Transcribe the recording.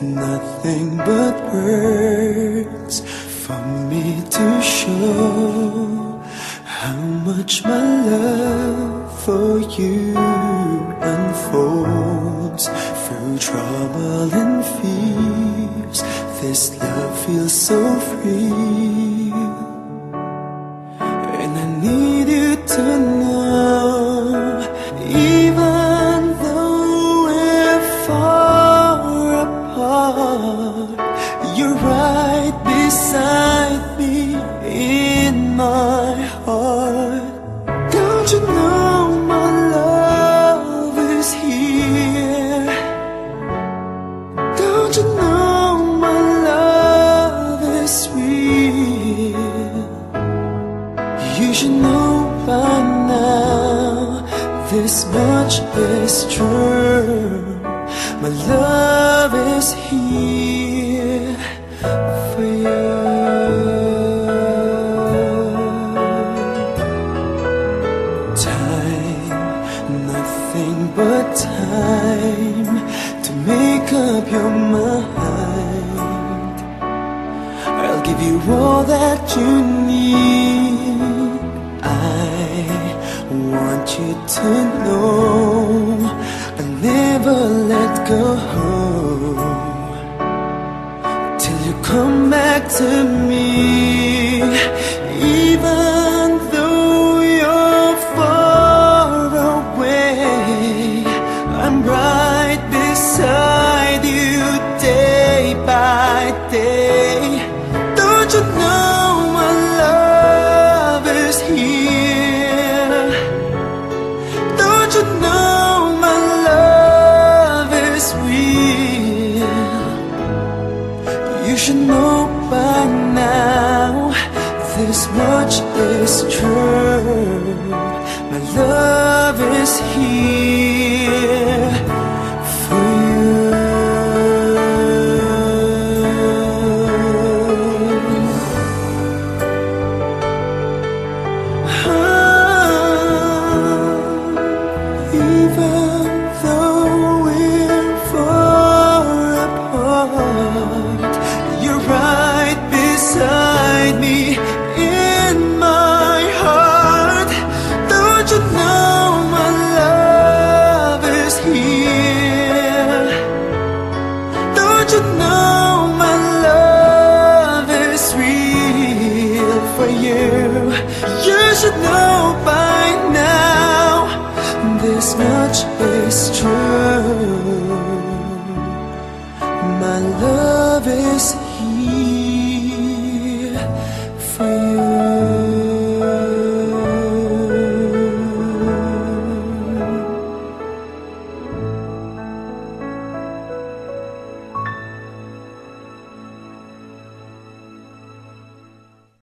nothing but words for me to show how much my love for you unfolds through trouble and fears. This love feels so free, and I need you to know, even though we're far apart, you're right beside me in my heart. Don't you know my love is here? Don't you know my love is real? You should know by now, this much is true. My love is here for you. Time, nothing but time to make up your mind. I'll give you all that you need. I want you to know I'll never let go till you come back to me. Even though you're far away, I'm right beside you day by day. Don't you know my love is here? Don't you know my love is real? You should know by now, this much is true. My love is here for you. Even though we're far apart, you're right beside me in my heart. Don't you know my love is here? Don't you know my love is real for you? You should know by now, this much is true. My love is here.